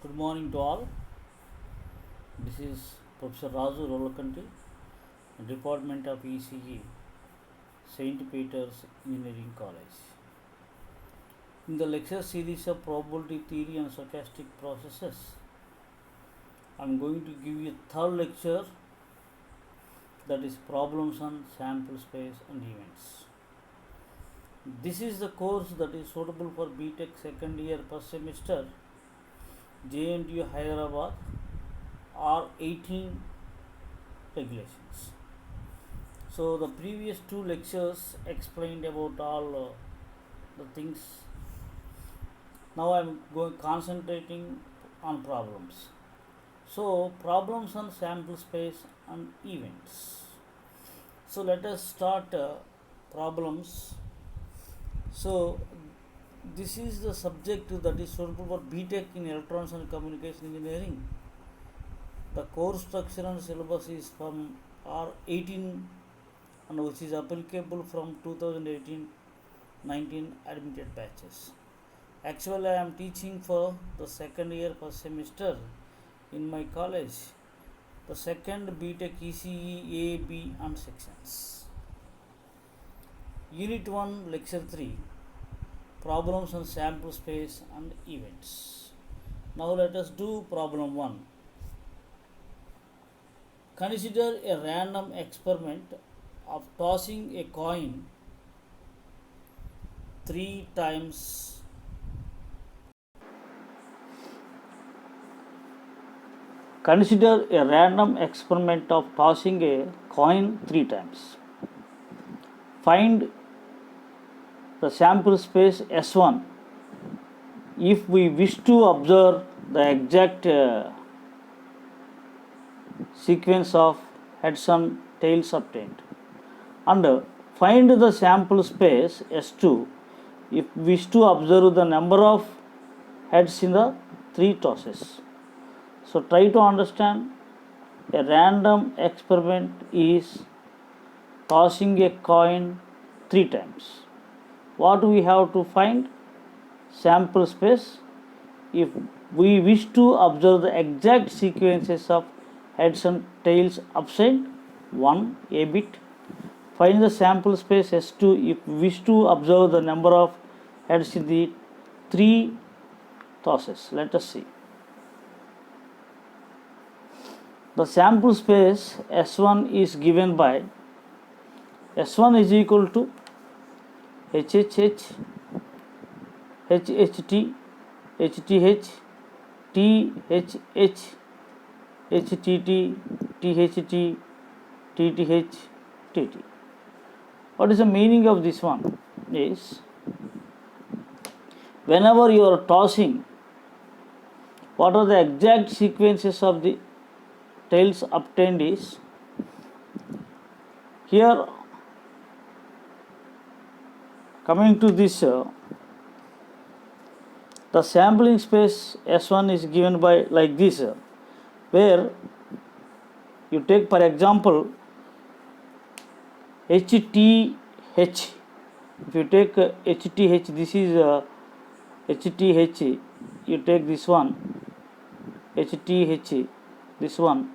Good morning to all. This is Professor Raju Rolakanti, Department of ECE, St. Peter's Engineering College. In the lecture series of probability theory and stochastic processes, I am going to give you a third lecture, that is problems on sample space and events. This is the course that is suitable for BTech second year first semester, JNTU Hyderabad, R18 regulations. So the previous two lectures explained about all the things. Now I am concentrating on problems. So problems on sample space and events. So let us start problems. So this is the subject that is suitable for BTech in Electronics and Communication Engineering. The course structure and syllabus is from R18 and which is applicable from 2018-19 admitted batches. Actually, I am teaching for the second year first semester in my college, the second BTech ECE A, B and sections. Unit 1, Lecture 3, Problems on Sample Space and Events. Now let us do problem 1. Consider a random experiment of tossing a coin 3 times. Consider a random experiment of tossing a coin 3 times. Find the sample space S1 if we wish to observe the exact sequence of heads and tails obtained, and find the sample space S2 if we wish to observe the number of heads in the 3 tosses. So try to understand. A random experiment is tossing a coin 3 times. What we have to find? Sample space if we wish to observe the exact sequences of heads and tails obtained. 1 a bit. Find the sample space S2 if we wish to observe the number of heads in the 3 tosses. Let us see. The sample space S1 is given by S1 is equal to HHH, HHT, HTH, THH, HTT, THT, TTH, TT. What is the meaning of this one? Is whenever you are tossing, what are the exact sequences of the tails obtained is here. Coming to this, the sampling space S1 is given by like this, where you take for example HTH. If you take HTH, this is HTH, you take this one HTH, this one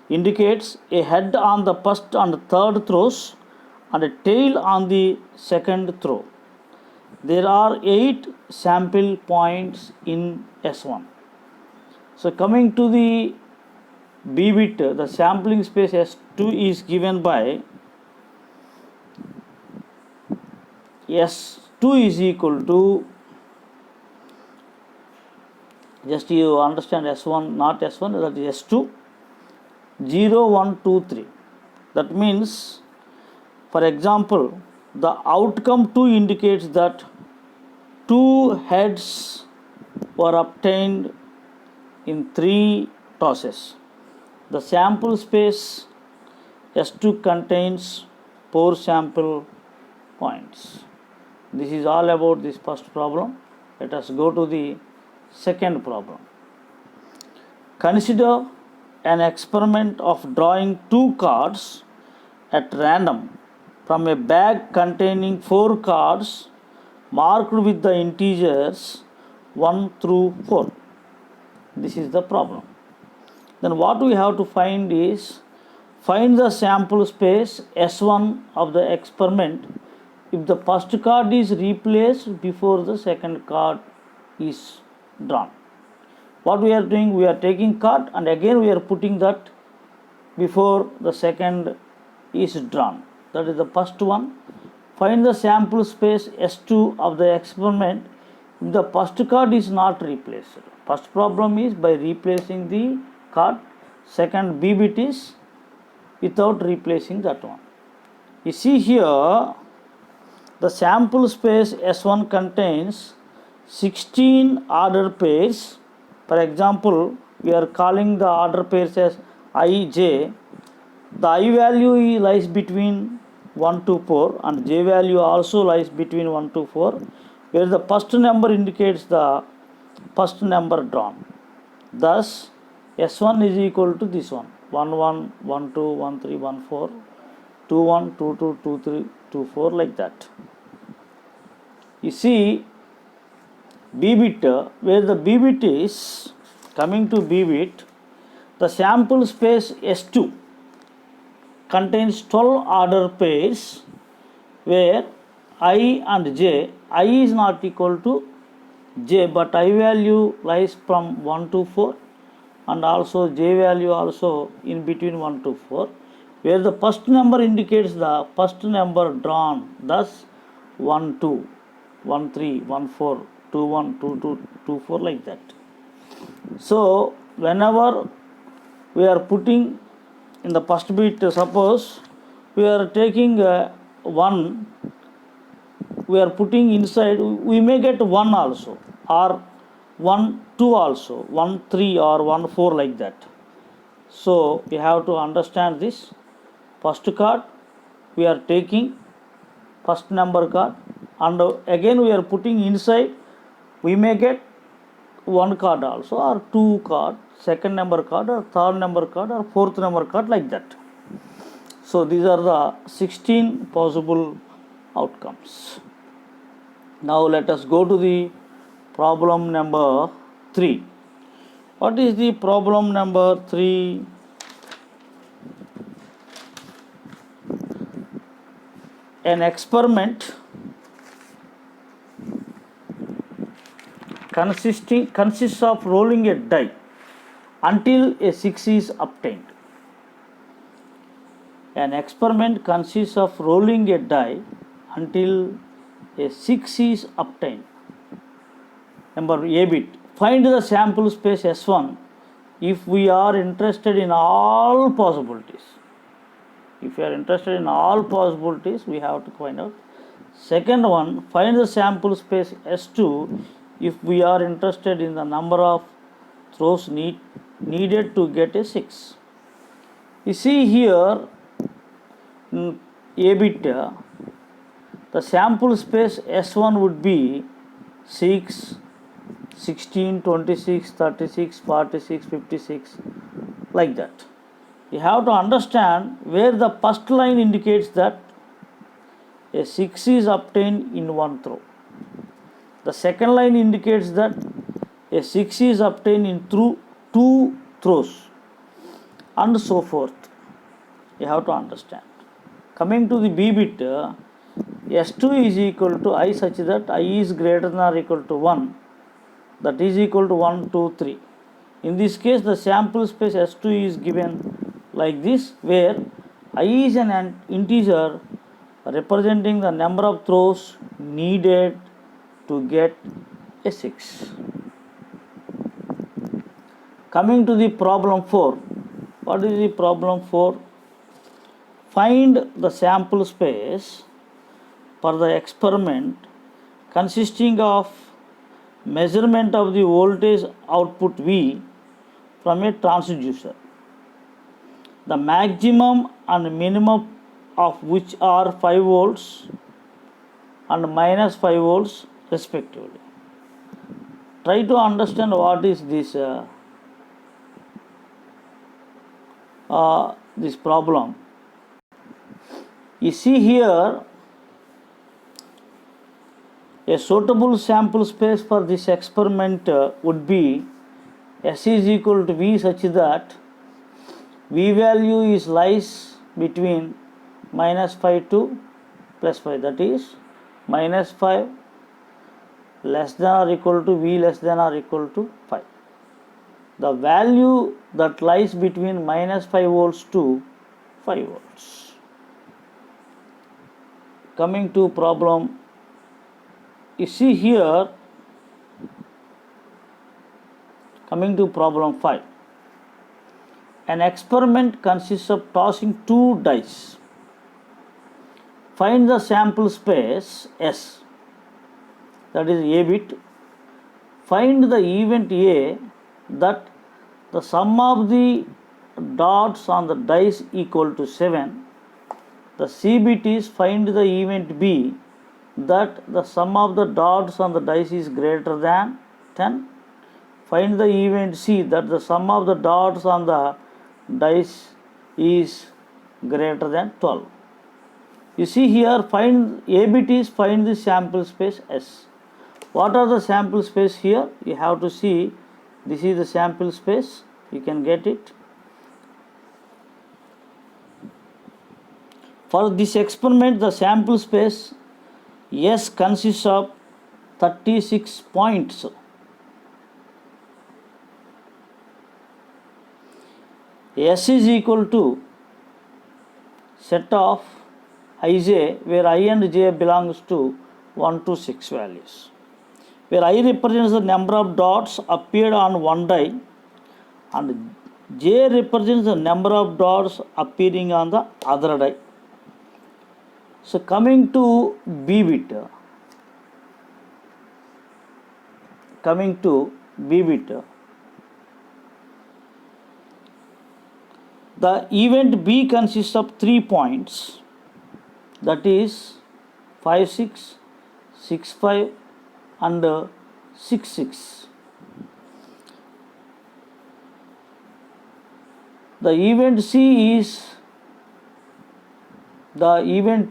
indicates a head on the first and third throws and a tail on the second throw. There are 8 sample points in S1. So coming to the B bit, the sampling space S2 is given by S2 is equal to, just you understand S1, not S1, that is S2, 0, 1, 2, 3. That means, for example, the outcome 2 indicates that 2 heads were obtained in 3 tosses. The sample space S2 contains 4 sample points. This is all about this first problem. Let us go to the second problem. Consider an experiment of drawing 2 cards at random from a bag containing 4 cards marked with the integers 1 through 4. This is the problem. Then what we have to find is, find the sample space S1 of the experiment if the first card is replaced before the second card is drawn. What we are doing, we are taking card and again we are putting that before the second is drawn. That is the first one. Find the sample space S2 of the experiment if the first card is not replaced. First problem is by replacing the card. Second, B bit is without replacing that one. You see here, the sample space S1 contains 16 order pairs. For example, we are calling the order pairs as IJ. The I value lies between 1 to 4 and J value also lies between 1 to 4, where the first number indicates the first number drawn. Thus, S1 is equal to this one, 1 1, 1 2, 1 3, 1 4, 2 1, 2 2, 2 3, 2 4, like that. You see, B bit, where the B bit is, coming to B bit, the sample space S2 contains 12 order pairs where I and J, I is not equal to J, but I value lies from 1 to 4 and also J value also in between 1 to 4, where the first number indicates the first number drawn. Thus 1 2, 1 3, 1 4, 2 1, 2 2, 2 4, like that. So whenever we are putting in the first bit, suppose we are taking 1, we are putting inside, we may get 1 also, or 1 2 also, 1 3 or 1 4, like that. So we have to understand this. First card we are taking, first number card, and again we are putting inside, we may get 1 card also, or 2 card, second number card, or third number card, or fourth number card, like that. So these are the 16 possible outcomes. Now let us go to the problem number 3. What is the problem number 3? An experiment consists of rolling a die until a 6 is obtained. An experiment consists of rolling a die until a 6 is obtained. Number A bit. Find the sample space S1 if we are interested in all possibilities. If you are interested in all possibilities, we have to find out. Second one, find the sample space S2 if we are interested in the number of throws needed to get a 6. You see here, in A bit, the sample space S1 would be 6, 16, 26, 36, 46, 56, like that. You have to understand where the first line indicates that a 6 is obtained in 1 throw. The second line indicates that a 6 is obtained in through 2 throws, and so forth. You have to understand. Coming to the B bit, S2 is equal to I such that I is greater than or equal to 1, that is equal to 1, 2, 3. In this case, the sample space S2 is given like this, where I is an integer representing the number of throws needed to get a 6. Coming to the problem 4. What is the problem 4? Find the sample space for the experiment consisting of measurement of the voltage output V from a transducer, the maximum and minimum of which are 5 volts and minus 5 volts respectively. Try to understand what is this this problem. You see here, A suitable sample space for this experiment would be S is equal to V such that V value is lies between -5 to +5, that is -5 less than or equal to V less than or equal to 5. The value that lies between -5 volts to 5 volts. Coming to problem, you see here, coming to problem 5. An experiment consists of tossing two dice. Find the sample space S, that is A bit. Find the event A that the sum of the dots on the dice equal to 7. The C bit is find the event B that the sum of the dots on the dice is greater than 10. Find the event C that the sum of the dots on the dice is greater than 12. You see here, find A bit is find the sample space S. What are the sample space here? You have to see, this is the sample space, you can get it. For this experiment, the sample space S consists of 36 points. S is equal to set of Ij, where I and J belongs to 1 to 6 values, where I represents the number of dots appeared on one die and J represents the number of dots appearing on the other die. So coming to B bit, the event B consists of 3 points, that is 5 6, 6 5 and 6 6. The event C is the event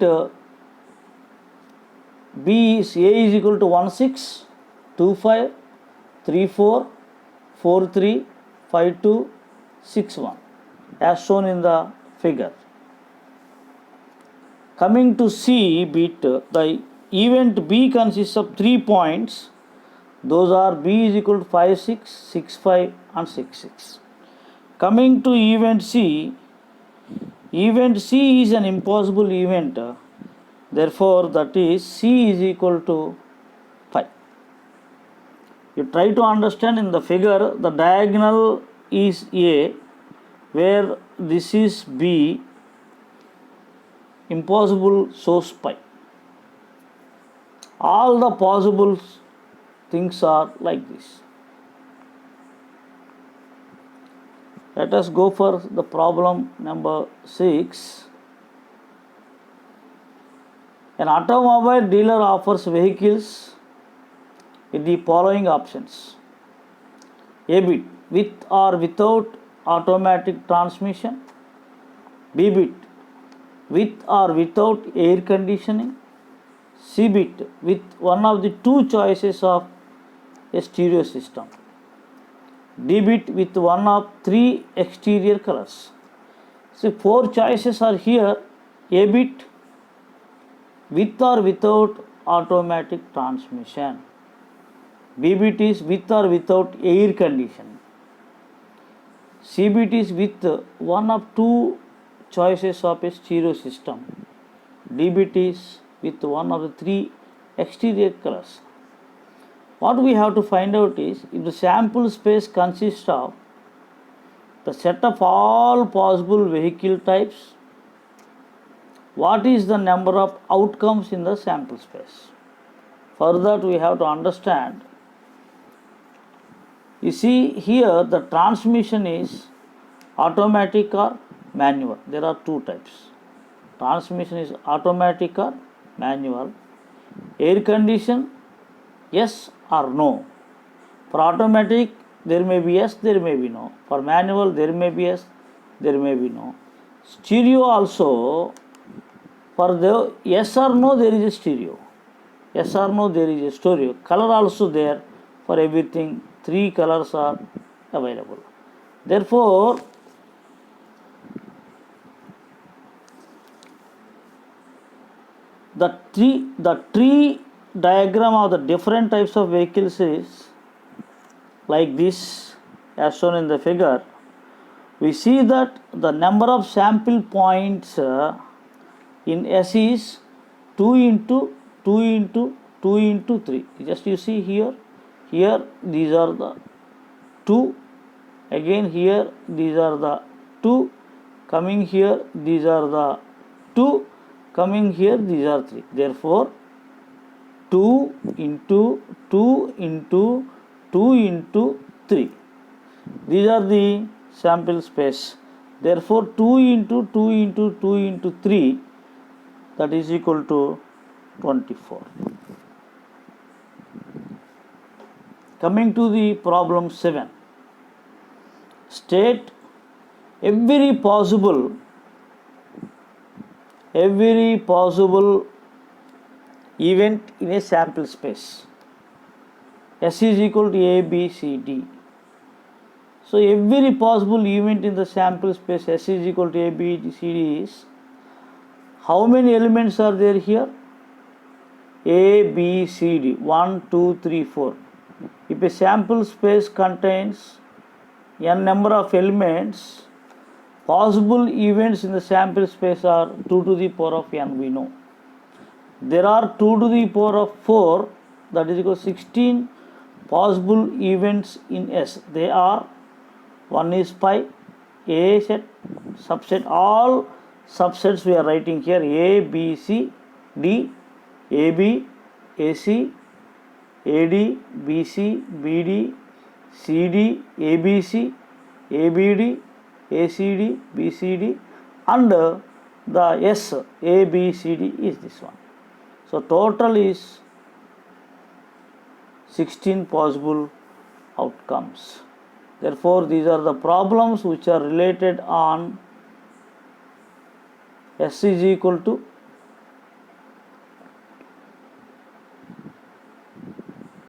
B is A is equal to 1 6, 2 5, 3 4, 4 3, 5 2, 6 1, as shown in the figure. Coming to C bit, the event B consists of 3 points. Those are B is equal to 5 6, 6 5 and 6 6. Coming to event C is an impossible event. Therefore, that is C is equal to 5. You try to understand in the figure, the diagonal is A, where this is B, impossible shows pi. All the possible things are like this. Let us go for the problem number 6. An automobile dealer offers vehicles with the following options: A bit, with or without automatic transmission; B bit, with or without air conditioning; C bit, with one of the two choices of a stereo system; D bit, with one of 3 exterior colors. So 4 choices are here: A bit, with or without automatic transmission; B bit is with or without air conditioning; C bit is with one of 2 choices of a stereo system; D bit is with one of the 3 exterior colors. What we have to find out is, if the sample space consists of the set of all possible vehicle types, what is the number of outcomes in the sample space? For that we have to understand, you see here the transmission is automatic or manual. There are 2 types. Transmission is automatic or manual. Air condition, yes or no. For automatic, there may be yes, there may be no. For manual, there may be yes, there may be no. Stereo also, for the yes or no, there is a stereo. Yes or no, there is a story. Color also there for everything. 3 colors are available. Therefore, the tree diagram of the different types of vehicles is like this, as shown in the figure. We see that the number of sample points in S is 2 into 2 into 2 into 3. Just you see here these are the 2, again here these are the 2, coming here these are the 2, coming here these are 3. Therefore 2 into 2 into 2 into 3, these are the sample space. Therefore 2 into 2 into 2 into 3, that is equal to 24. Coming to the problem 7, state every possible event in a sample space. S is equal to A, B, C, D. So every possible event in the sample space S is equal to A, B, C, D is, how many elements are there here? A, B, C, D. 1, 2, 3, 4. If a sample space contains n number of elements, possible events in the sample space are 2 to the power of n, we know. There are 2 to the power of 4, that is equal to 16 possible events in S. They are, one is pi, A set, subset, all subsets we are writing here: A, B, C, D, AB, AC, AD, BC, BD, CD, ABC, ABD, ACD, BCD, and the S, ABCD is this one. So total is 16 possible outcomes. Therefore, these are the problems which are related on S is equal to